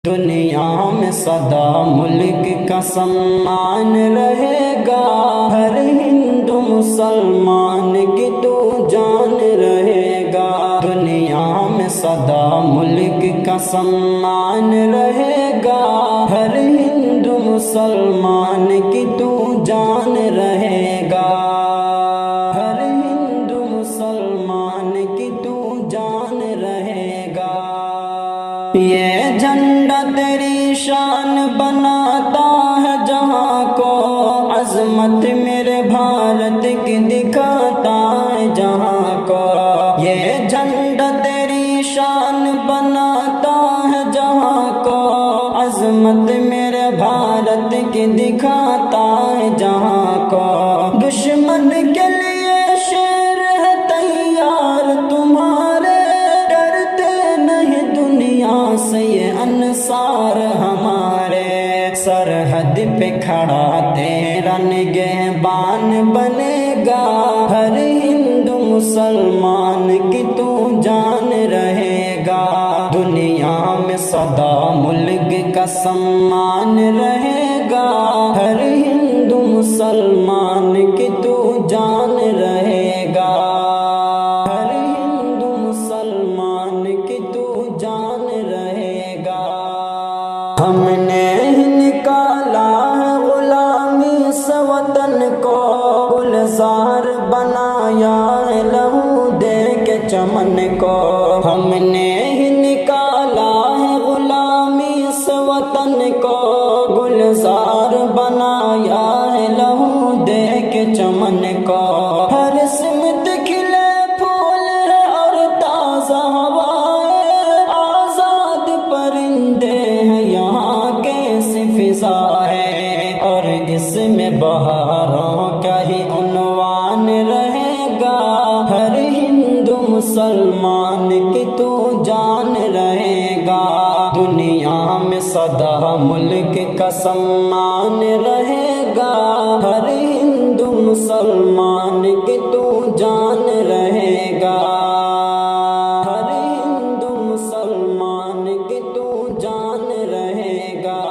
دنیا میں سدا ملک کا سمان رہے گا، ہر ہندو مسلمان کی تو جان رہے گا۔ دنیا میں سدا ملک کا سمان رہے گا، ہر ہندو مسلمان کی تو جان رہے گا، ہر ہندو مسلمان کی تو جان رہے گا۔ یہ جھنڈا تیری شان بناتا ہے جہاں کو، عظمت میرے بھارت کی دکھاتا ہے جہاں کو۔ یہ جھنڈا تیری شان بناتا ہے جہاں کو، عظمت میرے بھارت کی دکھاتا ہے جہاں کو۔ دشمن کے لیے شیر ہے تیار تمہارے، ڈرتے نہیں دنیا سے یہ انصار ہمارے۔ سرحد پہ کھڑا تیرا نگہبان بنے گا، ہر ہندو مسلمان کی تو جان رہے گا۔ دنیا میں سدا ملک کا سمان رہے گا، ہر ہندو مسلمان کی تو جان رہے گا، ہر ہندو مسلمان کی تو جان رہے گا۔ ہم نے نکالا ہے غلامی سے وطن کو، گلزار بنایا ہے لہو دے کے چمن کو۔ ہم نے نکالا ہے غلامی سے وطن کو، گلزار بنایا ہے لہو دے کے چمن کو۔ ہر سمت کھلے پھول ہے اور تازہ ہوائیں، آزاد پرندے ہیں یہاں کیسی فضا ہے، اور اس میں بہاروں کا ہی عنوان رہے گا، ہر ہندو مسلمان کی تو جان رہے گا۔ دنیا میں سدا ملک کا سمان رہے گا، ہر ہندو مسلمان کی تو جان رہے گا، ہر ہندو مسلمان کی تو جان رہے گا۔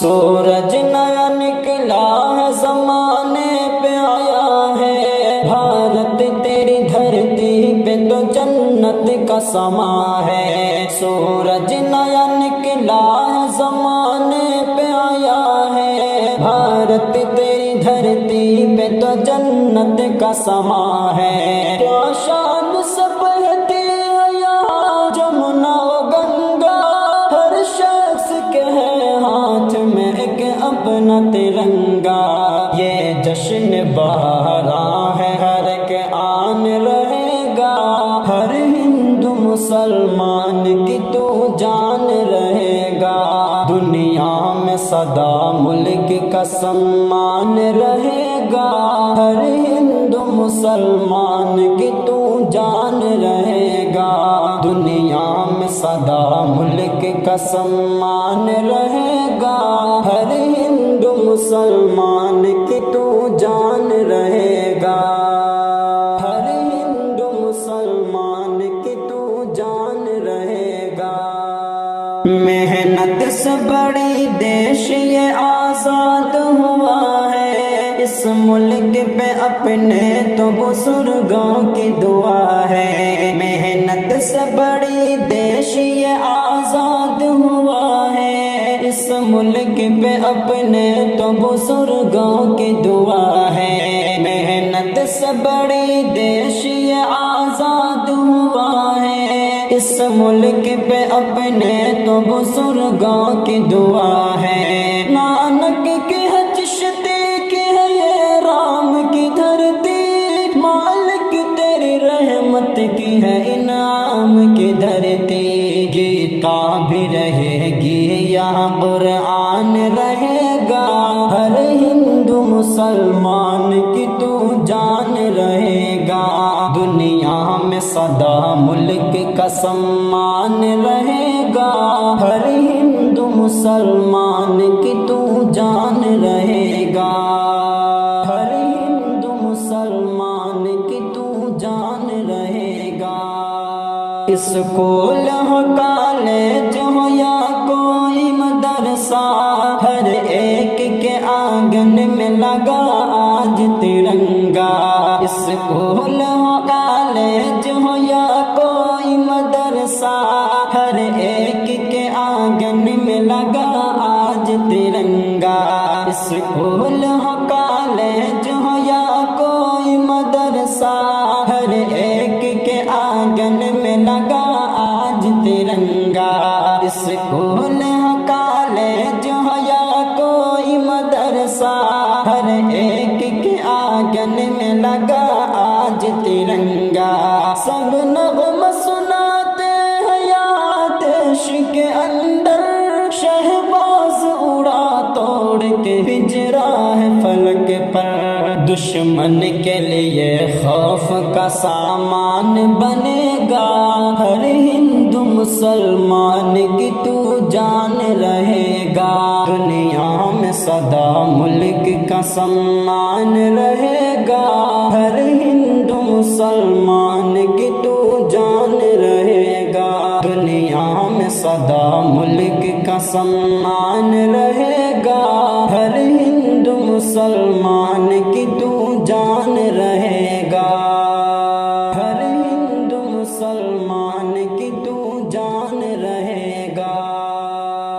سورج نیا نکلا ہے زمانے پہ آیا ہے، بھارت تیری دھرتی پہ تو جنت کا سما ہے۔ سورج نیا نکلا ہے زمانے پہ آیا ہے، بھارت تیری دھرتی پہ تو جنت کا سما ہے۔ کیا شان سے بہتی ہے یہاں جمنا و گنگا، ہر شخص کے ہے ہاتھ میں ایک اپنا ترنگا۔ یہ جشن بہارا ہے ہر ایک آن رہے گا، ہر ہندو مسلمان کی تو جان رہے گا۔ دنیا میں سدا ملک کا سمان رہے گا، ہر ہندو مسلمان کی تو جان رہے گا۔ دنیا میں سدا ملک کا سمان رہے گا، ہر ہندو مسلمان کی تو جان رہے گا، ہر ہندو مسلمان کی تو جان رہے گا۔ محنت سے بڑی دیش یہ آزاد ہوا ہے، اس ملک پہ اپنے تو بزرگوں کی دعا ہے۔ محنت سے بڑی دیش یہ آزاد ہوا ہے، اس ملک پہ اپنے تو بزرگوں کی دعا ہے۔ محنت سے بڑی دیش یہ آزاد ہوا ہے، اس ملک پہ اپنے تو بزرگوں کی دعا ہے۔ نانک کی ہے چشتی کی ہے یہ رام کی دھرتی، مالک تیری رحمت کی ہے انعام کی دھرتی۔ گیتا بھی رہے گی یہاں قرآن رہے گا، ہر ہندو مسلمان کی تو جان رہے گا۔ دنیا میں سدا ملک کا سمان رہے گا، ہر ہندو مسلمان کی تو جان رہے گا، ہر ہندو مسلمان کی تو جان رہے گا۔ اسکول ہو کالج ہو یا سا ہر ایک کے آنگن میں لگا آج ترنگا اسکول ہو کالج ہو یا کوئی مدرسہ ہر ایک کے آنگن میں لگا آج ترنگا اسکول ہو کالج ہو یا کوئی مدرسہ ہر ایک کے آنگن میں لگا آج ترنگا اسکول ہو کالج ہو یا کوئی مدرسہ ہر ایک کے آنگن میں لگا آج ترنگا سب نغمہ سناتے ہیں یاد عشق کے اندر شہباز اڑا توڑ کے ہجرا ہے فلک پر دشمن کے لیے خوف کا سامان بنے گا ہر ہندو مسلمان کی تو جان رہے گا دنیا میں سدا ملک کا سمان رہے گا ہر ہندو مسلمان کی تو جان رہے گا دنیا میں سدا ملک کا سمان رہے گا ہر ہندو مسلمان